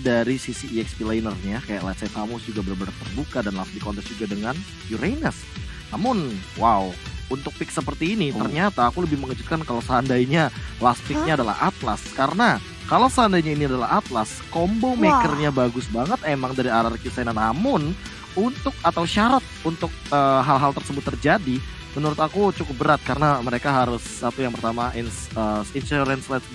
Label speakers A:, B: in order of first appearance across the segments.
A: dari sisi EXP lanernya kayak let's say Tamus juga benar-benar terbuka dan langsung di counter juga dengan Uranus. Namun, wow, untuk pick seperti ini ternyata aku lebih mengejutkan kalau seandainya last picknya adalah Atlas. Karena kalau seandainya ini adalah Atlas, combo makernya bagus banget emang dari RRQ Sena. Namun, untuk atau syarat untuk hal-hal tersebut terjadi, menurut aku cukup berat karena mereka harus satu yang pertama insurance late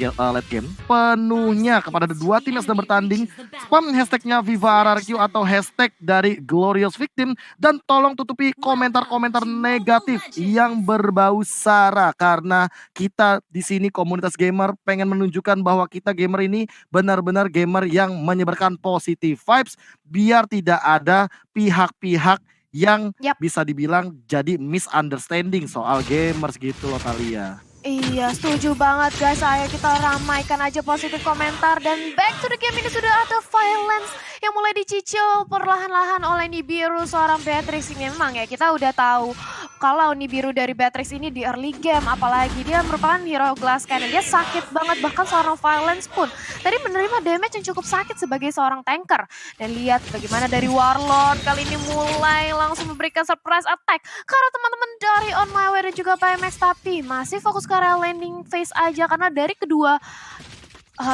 A: game penuhnya kepada dua tim yang sedang bertanding. Spam hashtagnya Viva RRQ atau hashtag dari Glorious Victim dan tolong tutupi komentar-komentar negatif yang berbau sara karena kita di sini komunitas gamer pengen menunjukkan bahwa kita gamer ini benar-benar gamer yang menyebarkan positive vibes biar tidak ada pihak-pihak yang bisa dibilang jadi misunderstanding soal gamers gitu loh Thalia.
B: Iya, setuju banget guys. Ayo kita ramaikan aja positif komentar. Dan back to the game, ini sudah ada violence yang mulai dicicil perlahan-lahan oleh Nibiru, seorang Beatrix. Ini memang ya kita udah tahu kalau Nibiru dari Beatrix ini di early game, apalagi dia merupakan hero glass cannon. Dia sakit banget, bahkan seorang violence pun tadi menerima damage yang cukup sakit sebagai seorang tanker. Dan lihat bagaimana dari Warlord kali ini mulai langsung memberikan surprise attack karena teman-teman dari On My Way dan juga Baymax, tapi masih fokus ke area landing phase aja karena dari kedua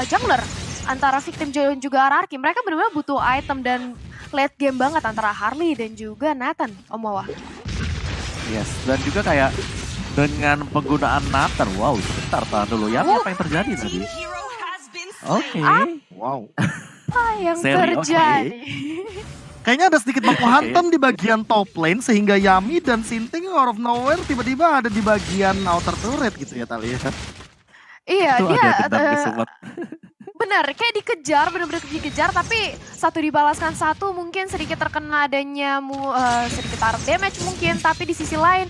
B: jungler antara Victim dan juga RRQ mereka benar-benar butuh item dan late game banget antara Harley dan juga Nathan, Om Wawa.
C: Yes, dan juga kayak dengan penggunaan Nathan, wow sebentar tahan dulu ya, apa yang terjadi tadi? Oke.
A: Wow.
B: Apa yang terjadi?
A: Kayaknya ada sedikit baku hantam di bagian top lane sehingga Yami dan Sinting out of nowhere tiba-tiba ada di bagian outer turret gitu ya Thalia.
B: Iya,
C: itu
B: dia
C: benar,
B: kayak dikejar, benar-benar dikejar, tapi satu dibalaskan satu mungkin sedikit terkena adanya sedikit damage mungkin, tapi di sisi lain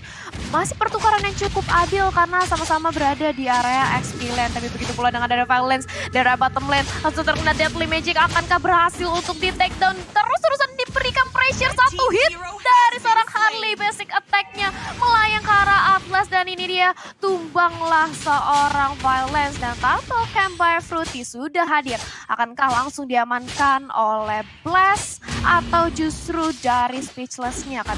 B: masih pertukaran yang cukup adil karena sama-sama berada di area XP lane. Tapi begitu pula dengan ada violence dari bottom lane, langsung terkena deadly magic, akankah berhasil untuk di take down? Terus-terusan diberikan pressure, satu hit dari seorang Harley, basic attack-nya melayang ke arah Atlas dan ini dia tumbanglah seorang violence dan Turtle Campfire Fruity sudah hadir. Akankah langsung diamankan oleh Blast atau justru dari Speechless-nya kan?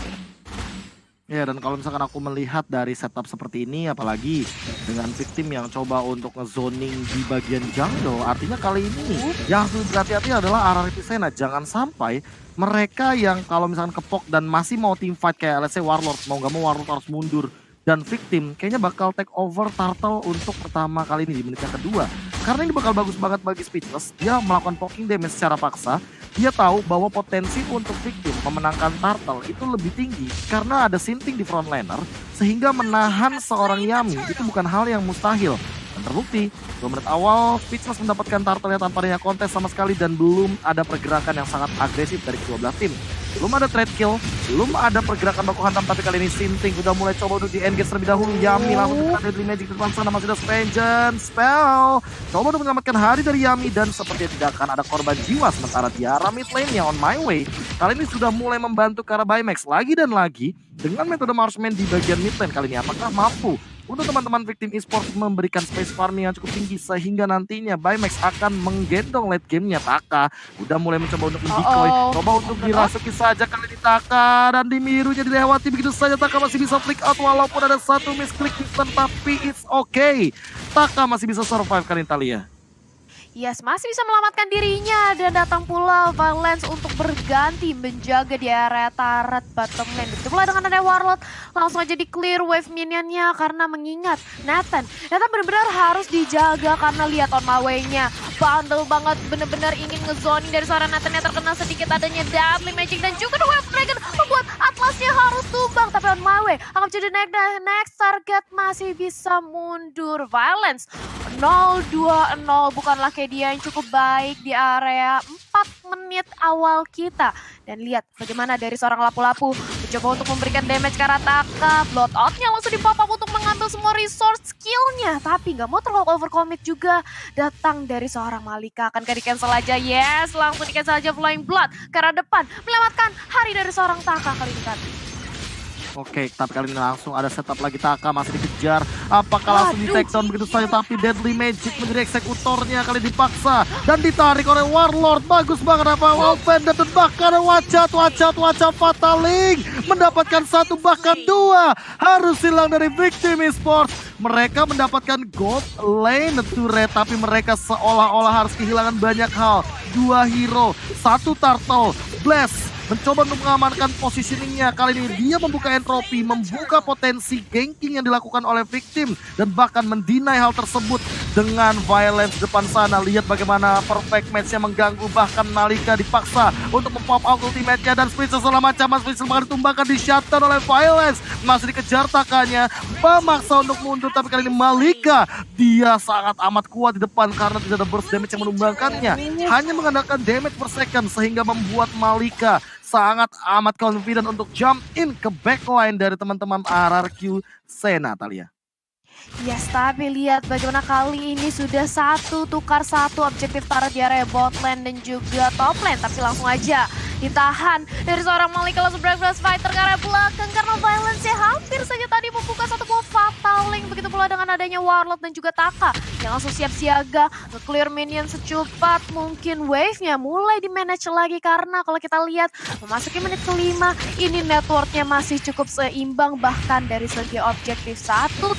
A: Ya, dan kalau misalkan aku melihat dari setup seperti ini, apalagi dengan Victim yang coba untuk ngezoning di bagian jungle, artinya kali ini yang harus berhati-hati adalah RRQ Sena. Jangan sampai mereka yang kalau misalkan kepok dan masih mau team fight kayak let's say Warlord, mau gak mau Warlord harus mundur. Dan Victim kayaknya bakal take over Turtle untuk pertama kali ini di menit yang kedua. Karena ini bakal bagus banget bagi Speechless. Dia melakukan poking damage secara paksa. Dia tahu bahwa potensi untuk Victim memenangkan Turtle itu lebih tinggi. Karena ada Sinting di front laner. Sehingga menahan seorang Yami itu bukan hal yang mustahil. Dan terbukti, 2 menit awal Speechless mendapatkan Turtle tanpa adanya kontes sama sekali. Dan belum ada pergerakan yang sangat agresif dari kedua belah tim. Belum ada trade kill, belum ada pergerakan baku hantam, tapi kali ini Sinting udah mulai coba untuk di-engage terlebih dahulu. Yami langsung terkena deadly magic di depan sana, masih ada vengeance spell. Coba untuk menyelamatkan hari dari Yami dan sepertinya tidak akan ada korban jiwa. Sementara Tiara mid lane-nya On My Way kali ini sudah mulai membantu ke arah Baymax lagi dan lagi dengan metode marksman di bagian mid lane. Kali ini apakah mampu untuk teman-teman Victim Esports memberikan space farming yang cukup tinggi sehingga nantinya Baymax akan menggendong late game-nya. Taka udah mulai mencoba untuk mendecoy, coba untuk dirasuki saja kali ini Taka dan Dimirunya dilewati begitu saja. Taka masih bisa flick out walaupun ada satu misclick instant, tapi it's okay. Taka masih bisa survive kali ini Thalia.
B: Yes, masih bisa melamatkan dirinya dan datang pula Violence untuk berganti menjaga di area turret bottom lane. Begitu pula dengan ada Warlord, langsung aja di clear wave minionnya karena mengingat Nathan benar-benar harus dijaga karena lihat On My Way-nya. Bandel banget, benar-benar ingin ngezoning dari seorang Nathan yang terkena sedikit adanya deadly magic dan juga The Wave Dragon membuat Atlasnya harus tumbang. Tapi On My Way anggap jadi next target masih bisa mundur. Violence 0-2-0 bukanlah kayak dia yang cukup baik di area 4 menit awal kita. Dan lihat bagaimana dari seorang lapu-lapu mencoba untuk memberikan damage ke arah Taka. Blood out-nya langsung di-pop up untuk mengambil semua resource skill-nya. Tapi nggak mau terlalu overcommit juga. Datang dari seorang Malika. Akankah di-cancel aja? Yes, langsung di-cancel aja Flying Blood ke arah depan. Menyelamatkan hari dari seorang Taka kali ini kan.
A: Oke, tapi kali ini langsung ada setup lagi. Taka masih dikejar. Apakah langsung di take down begitu saja? Tapi Deadly Magic menjadi eksekutornya kali dipaksa dan ditarik oleh Warlord. Bagus banget apa Wolfen dan bahkan wajah Fataling mendapatkan satu bahkan dua. Harus hilang dari Victim Esports. Mereka mendapatkan gold lane turret, tapi mereka seolah-olah harus kehilangan banyak hal. Dua hero, satu turtle, Blast mencoba untuk mengamankan positioningnya. Kali ini dia membuka entropi, membuka potensi ganking yang dilakukan oleh Victim, dan bahkan mendinai hal tersebut dengan violence depan sana. Lihat bagaimana perfect match-nya mengganggu, bahkan Malika dipaksa untuk mempop out ultimate-nya, dan Spitzel selama macam Spitzel bahkan ditumbangkan di shutdown oleh violence. Masih dikejar Takanya, memaksa untuk mundur, tapi kali ini Malika dia sangat amat kuat di depan karena tidak ada burst damage yang menumbangkannya. Hanya mengandalkan damage per second sehingga membuat Malika sangat amat confident untuk jump in ke backline dari teman-teman RRQ Sena, Talia.
B: Yes, tapi lihat bagaimana kali ini sudah tukar satu objektif turret di area bot lane dan juga top lane. Tapi langsung aja ditahan dari seorang Malika, langsung breakfast fighter ke arah belakang karena violence-nya hampir saja tadi membuka satu buah Fataling. Begitu pula dengan adanya Warlord dan juga Taka yang langsung siap siaga nge-clear minion secepat mungkin. Wave-nya mulai di-manage lagi karena kalau kita lihat memasuki menit kelima ini network-nya masih cukup seimbang, bahkan dari segi objektif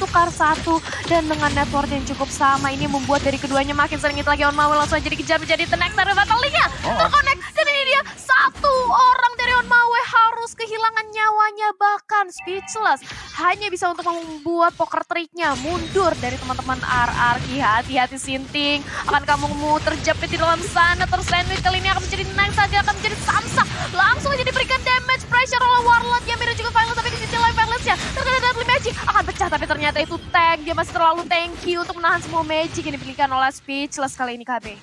B: tukar satu dan dengan network yang cukup sama ini membuat dari keduanya makin sering lagi on Mawe. Langsung aja dikejar menjadi the next dari Fatalingnya terconnect, dan ini dia satu orang dari on Mawe harus kehilangan nyawanya, bahkan speechless, hanya bisa untuk membuat poker triknya mundur dari teman-teman RRQ. Hati-hati Sinting, akan kamu terjepit di dalam sana, tersandwich. Kali ini akan menjadi next saja, akan menjadi samsak, langsung aja diberikan damage pressure oleh Warlord yang mirip juga violence, tapi di sisi lain violence-nya terkena Deadly Magic akan pecah, tapi ternyata itu tank, dia masih terlalu tanky untuk menahan semua magic yang diberikan oleh speechless kali ini KB.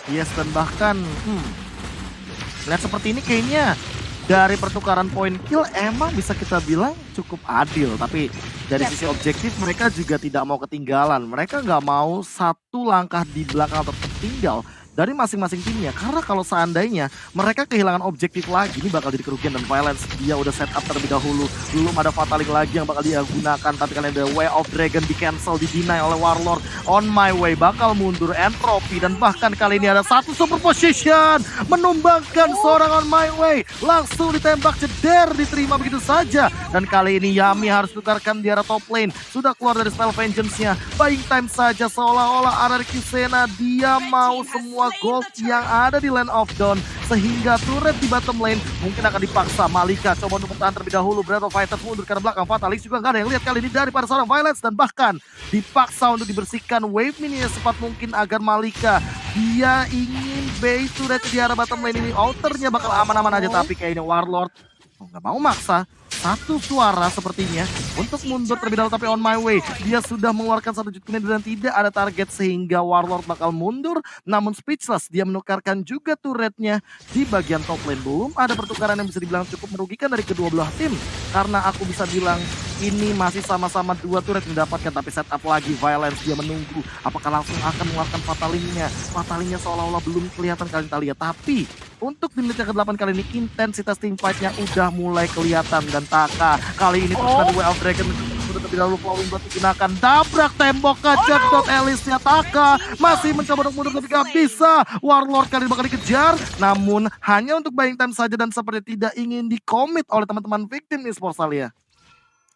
A: Yes, dan bahkan lihat seperti ini kayaknya dari pertukaran poin kill emang bisa kita bilang cukup adil. Tapi dari sisi objektif mereka juga tidak mau ketinggalan. Mereka nggak mau satu langkah di belakang atau tertinggal dari masing-masing timnya. Karena kalau seandainya mereka kehilangan objektif lagi, ini bakal jadi kerugian. Dan violence dia udah set up terlebih dahulu. Belum ada Fataling lagi yang bakal dia gunakan. Tapi kalian ada Way of Dragon di cancel, di-deny oleh Warlord. On My Way bakal mundur entropy. Dan bahkan kali ini ada satu super position menumbangkan seorang On My Way. Langsung ditembak, jeder, diterima begitu saja. Dan kali ini Yami harus tukarkan di arah top lane. Sudah keluar dari spell vengeance-nya. Buying time saja, seolah-olah RRQ Sena dia mau semua gold yang ada di Land of Dawn, sehingga turret di bottom lane mungkin akan dipaksa. Malika coba untuk bertahan terlebih dahulu, Breath of Fighters mundur karena belakang. Fatalis juga nggak ada yang lihat kali ini daripada seorang violence, dan bahkan dipaksa untuk dibersihkan wave mininya secepat mungkin agar Malika dia ingin base turret di arah bottom lane ini. Outernya bakal aman-aman aja, tapi kayaknya Warlord nggak mau maksa. Satu suara sepertinya untuk mundur terlebih dahulu, tapi On My Way dia sudah mengeluarkan satu jutnya dan tidak ada target sehingga Warlord bakal mundur. Namun speechless, dia menukarkan juga turretnya di bagian top lane. Belum ada pertukaran yang bisa dibilang cukup merugikan dari kedua belah tim, karena aku bisa bilang ini masih sama-sama dua turret mendapatkan. Tapi setup lagi violence, dia menunggu apakah langsung akan mengeluarkan Fatalingnya seolah-olah belum kelihatan kali kita lihat. Tapi untuk di menit yang ke-8 kali ini intensitas team fight-nya udah mulai kelihatan. Dan Taka kali ini terus Way of Dragon sudah terlebih dahulu flowing buat digunakan, dabrak tembok ke Jackdot Alice-nya. Taka masih mencoba untuk mundur tapi gak bisa. Warlord kali ini bakal dikejar, namun hanya untuk buying time saja dan seperti tidak ingin di-commit oleh teman-teman Victim Esports Alia.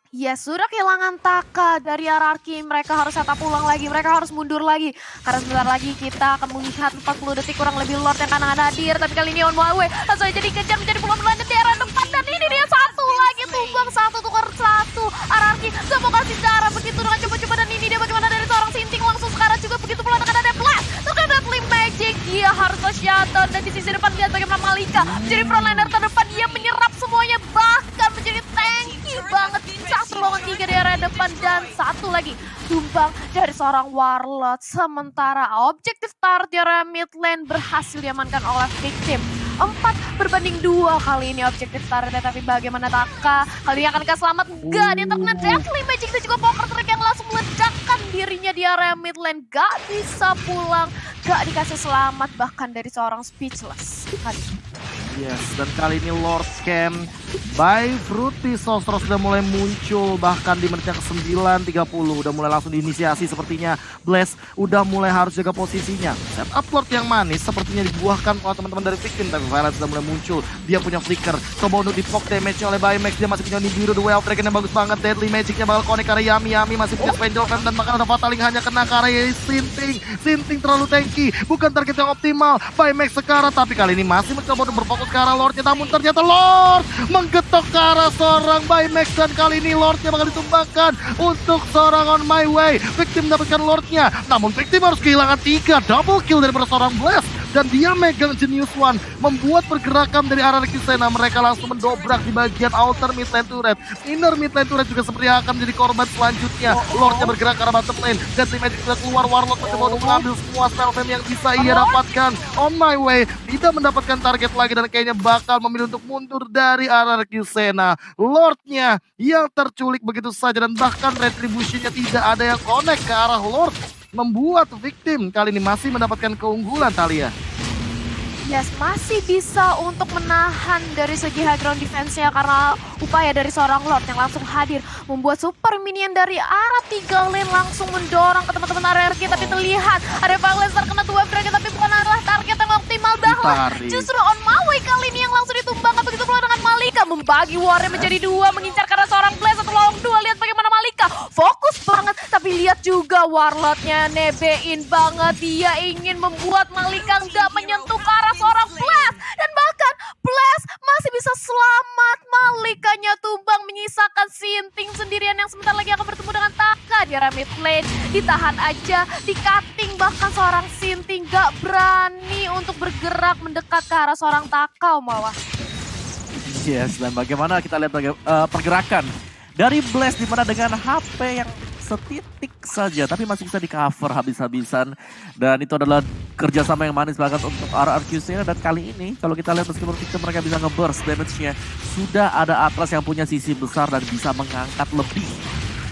B: Ya sudah kehilangan Taka dari RRQ, mereka harus setup ulang lagi, mereka harus mundur lagi. Karena sebentar lagi kita akan melihat 40 detik kurang lebih Lord yang akan hadir. Tapi kali ini On My Way langsung aja dikejar menjadi pulang di daerah depan. Dan ini dia satu lagi, tumbang satu, tukar satu. RRQ gak mau kasih cara begitu dengan coba-coba. Dan ini dia bagaimana dari seorang Sinting langsung sekarang juga begitu pula dengan ada Blast. Terkena Deadly Magic, dia harus shutdown. Dan di sisi depan lihat bagaimana Malika menjadi frontliner terdepan, dia menyerap semuanya, bahkan menjadi tanky banget. Terlongan 3 di area depan dan satu lagi tumbang dari seorang Warlord. Sementara objektif turret di area mid lane berhasil diamankan oleh Victim. 4-2 kali ini objektif turretnya, tapi bagaimana Taka? Kali ini akan selamat? Enggak, dia terkena Deadly Magic dan juga poker trick yang langsung meledakkan dirinya di area mid lane. Gak bisa pulang, gak dikasih selamat bahkan dari seorang speechless kali ini.
A: Yes, dan kali ini Lord Ken by Fruity Sosro sudah mulai muncul, bahkan di menit yang ke-9 30 udah mulai langsung diinisiasi sepertinya. Blaze udah mulai harus jaga posisinya. Setup Lord yang manis sepertinya dibuahkan oleh teman-teman dari Victim, tapi Violet sudah mulai muncul. Dia punya flicker, coba untuk di-poke damage oleh Baymax. Dia masih punya Nibiru, The Way of Dragon yang bagus banget. Deadly Magic-nya bakal connect karena Yami masih punya Spangel Fan, dan bahkan ada Fataling hanya kena karena Sinting terlalu tanky, bukan target yang optimal. Baymax sekarang, tapi kali ini masih mencoba untuk berfokus ke arah Lordnya, namun ternyata Lord menggetok ke arah seorang Baymax, dan kali ini Lordnya bakal ditumbangkan untuk seorang On My Way. Victim mendapatkan Lordnya, namun Victim harus kehilangan 3 double kill daripada seorang Blast, dan dia megang Genius One, membuat pergerakan dari arah Kisena. Mereka langsung mendobrak di bagian outer mid lane turret. Inner mid lane turret juga seperti akan menjadi korban selanjutnya. Lordnya bergerak ke arah bottom lane, Deadly Magic sudah keluar. Warlock mencoba untuk mengambil semua spell fam yang bisa ia dapatkan. On My Way tidak mendapatkan target lagi, dan kayaknya bakal memilih untuk mundur dari arah Kisena. Lordnya yang terculik begitu saja, dan bahkan retributionnya tidak ada yang connect ke arah Lord, membuat Victim kali ini masih mendapatkan keunggulan. Talia.
B: Yes, masih bisa untuk menahan dari segi high ground defense-nya karena upaya dari seorang Lord yang langsung hadir membuat super minion dari arah 3 lane langsung mendorong ke teman-teman RRQ, tapi terlihat ada Violet terkena 2 dragon, tapi bukan adalah target yang optimal. Bahkan justru On My Way kali ini yang langsung ditumbangkan, begitu pula dengan Malika membagi warnya menjadi 2, mengincar karena seorang Blaze atau lowong 2. Lihat bagaimana Malika fokus banget, tapi lihat juga Warlordnya nebein banget. Dia ingin membuat Malika nggak menyentuh ke arah seorang Blast, dan bahkan Blast masih bisa selamat. Malikanya tumbang, menyisakan Sinting sendirian yang sebentar lagi akan bertemu dengan Taka di arah mid lane. Ditahan aja, di-cutting, bahkan seorang Sinting gak berani untuk bergerak mendekat ke arah seorang Taka malah.
C: Yes, dan bagaimana kita lihat pergerakan dari Blaze, di mana dengan HP yang setitik saja tapi masih bisa di cover habis-habisan, dan itu adalah kerjasama yang manis banget untuk RRQ-nya. Dan kali ini kalau kita lihat meskipun mereka bisa nge-burst damage-nya, sudah ada Atlas yang punya sisi besar dan bisa mengangkat lebih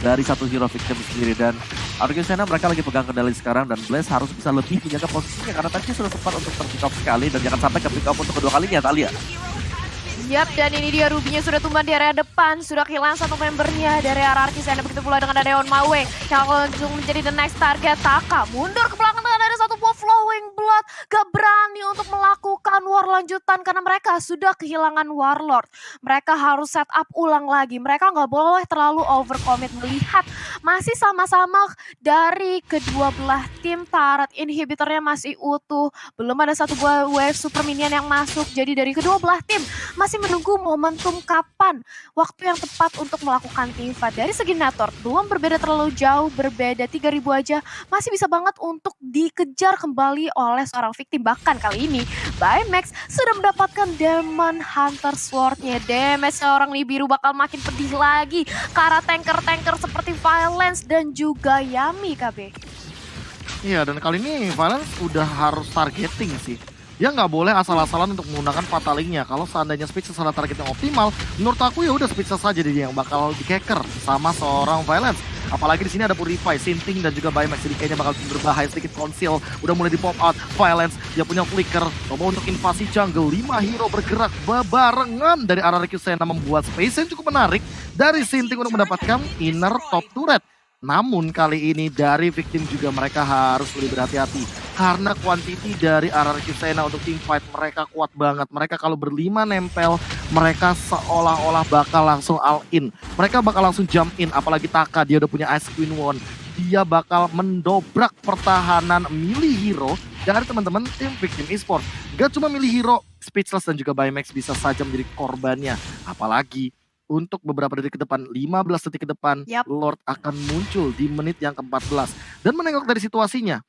C: dari satu hero Victim sendiri. Dan RRQ mereka lagi pegang kendali sekarang, dan Blaze harus bisa lebih menjaga posisinya karena tadi sudah sempat untuk ter-pick off sekali, dan jangan sampai ke pick off untuk kedua kalinya, Talia.
B: Yap, dan ini dia Ruby-nya sudah tumbang di area depan, sudah kehilangan satu membernya dari RRQ Sana. Begitu pula dengan ada On My Way yang langsung menjadi the next target. Taka mundur ke belakang dengan ada satu buah Flowing Blood, gak berani untuk melakukan war lanjutan karena mereka sudah kehilangan Warlord. Mereka harus set up ulang lagi, mereka gak boleh terlalu overcommit. Melihat masih sama-sama dari kedua belah tim, turret inhibitornya masih utuh, belum ada satu buah wave super minion yang masuk. Jadi dari kedua belah tim masih menunggu momentum kapan waktu yang tepat untuk melakukan teamfight. Dari segi network belum berbeda terlalu jauh, berbeda 3000 aja masih bisa banget untuk dikejar kembali oleh seorang Victim. Bahkan kali ini Baymax sudah mendapatkan Demon Hunter Sword-nya. Damage seorang Nibiru bakal makin pedih lagi ke arah tanker-tanker seperti Violence dan juga Yami, KB.
A: Iya, dan kali ini Violence udah harus targeting sih. Dia nggak boleh asal-asalan untuk menggunakan Fatalingnya. Kalau seandainya Spitzel salah target yang optimal, menurut aku ya udah Spitzel saja dia yang bakal di-cacker sama seorang Violence. Apalagi di sini ada Purify, Sinting dan juga Baymax, jadi kayaknya bakal berbahaya sedikit. Conceal udah mulai di pop out. Violence dia punya flicker, coba untuk invasi jungle. 5 hero bergerak bebarengan dari arah Rekusena, membuat space yang cukup menarik dari Sinting untuk mendapatkan inner top turret. Namun kali ini dari Victim juga mereka harus lebih berhati-hati karena kuantiti dari RRQ Sena untuk team fight mereka kuat banget. Mereka kalau berlima nempel, mereka seolah-olah bakal langsung all in. Mereka bakal langsung jump in, apalagi Taka dia udah punya Ice Queen One. Dia bakal mendobrak pertahanan milih hero dari teman-teman tim Victim Esports. Gak cuma milih hero, Speechless dan juga Baymax bisa saja menjadi korbannya. Apalagi untuk beberapa detik ke depan, 15 detik ke depan, Lord akan muncul di menit yang ke-14. Dan menengok dari situasinya,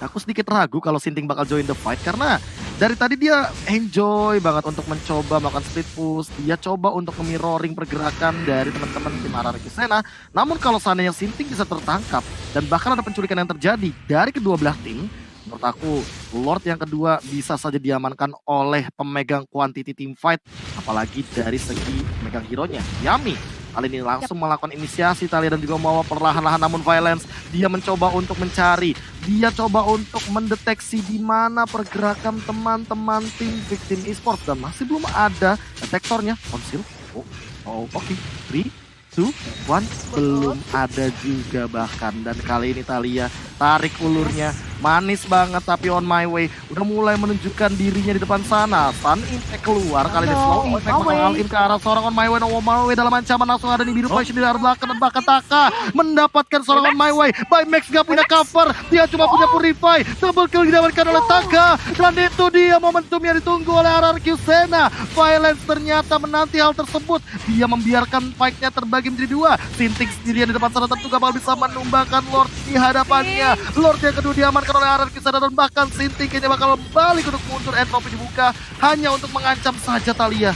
A: aku sedikit ragu kalau Sinting bakal join the fight. Karena dari tadi dia enjoy banget untuk mencoba melakukan split push. Dia coba untuk mirroring pergerakan dari teman-teman tim RRQ Sena. Namun kalau seandainya Sinting bisa tertangkap, dan bahkan ada penculikan yang terjadi dari kedua belah tim, menurut aku Lord yang kedua bisa saja diamankan oleh pemegang quantity team fight, apalagi dari segi pemegang hero-nya Yami. Kali ini langsung melakukan inisiasi Talia dan juga membawa perlahan-lahan, namun Violence dia mencoba untuk mencari, dia coba untuk mendeteksi di mana pergerakan teman-teman tim Victim Esports dan masih belum ada detektornya. Konsil. Oke. 3, 2, 1 belum ada juga bahkan, dan kali ini Talia tarik ulurnya manis banget tapi on my way udah mulai menunjukkan dirinya di depan sana. Sun Impact keluar, kali ini Slow Impact mengalin ke arah seorang on my way dalam ancaman, langsung ada di biru position di arah belakang dan bahkan Taka mendapatkan seorang on my way. By Max gak punya cover, dia cuma punya Purify, double kill didapatkan oleh Taka dan itu dia momentum yang ditunggu oleh RRQ Sena. Violence ternyata menanti hal tersebut, dia membiarkan fight-nya terbagi menjadi dua. Sinting sendirian di depan sana tentu gak bakal bisa menumbangkan Lord di hadapannya. Lord yang kedua diamankan oleh RRQ Sena dan bahkan Sinting kayaknya bakal balik untuk mundur. Entropy dibuka hanya untuk mengancam saja Talia.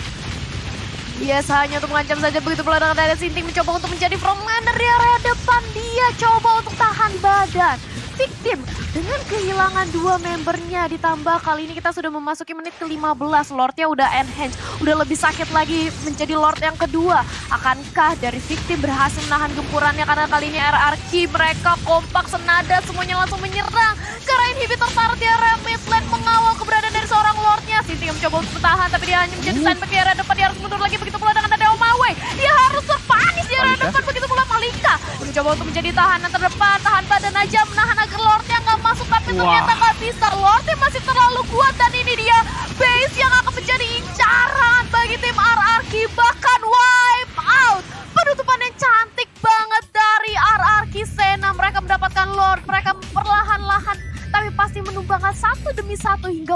B: Yes, hanya untuk mengancam saja. Begitu pula dengan dari Sinting mencoba untuk menjadi frontliner di area depan. Dia coba untuk tahan badan. Victim dengan kehilangan 2 membernya, ditambah kali ini kita sudah memasuki menit ke-15. Lordnya udah enhance, udah lebih sakit lagi menjadi Lord yang kedua. Akankah dari Victim berhasil menahan gempurannya, karena kali ini RRQ mereka kompak senada, semuanya langsung menyerang ke arah inhibitor turret di area mid lane, mengawal keberadaan dari seorang Lordnya. Sinting mencoba untuk bertahan tapi dia hanya menjadi sandbag di area depan, dia harus mundur lagi. Begitu pula dengan ada Omawe, dia harus terpanis di area depan. Begitu pula Malika mencoba untuk menjadi tahanan terdepan, tahan badan aja, menahan agar Lordnya nggak masuk, tapi ternyata nggak bisa. Lordnya masih terlalu kuat dan ini dia base yang akan menjadi incaran bagi tim RRQ, bahkan wipe out. Penutupan yang cantik banget dari RRQ Sena, mereka mendapatkan Lord, mereka perlahan-lahan tapi pasti menumbangkan satu demi satu hingga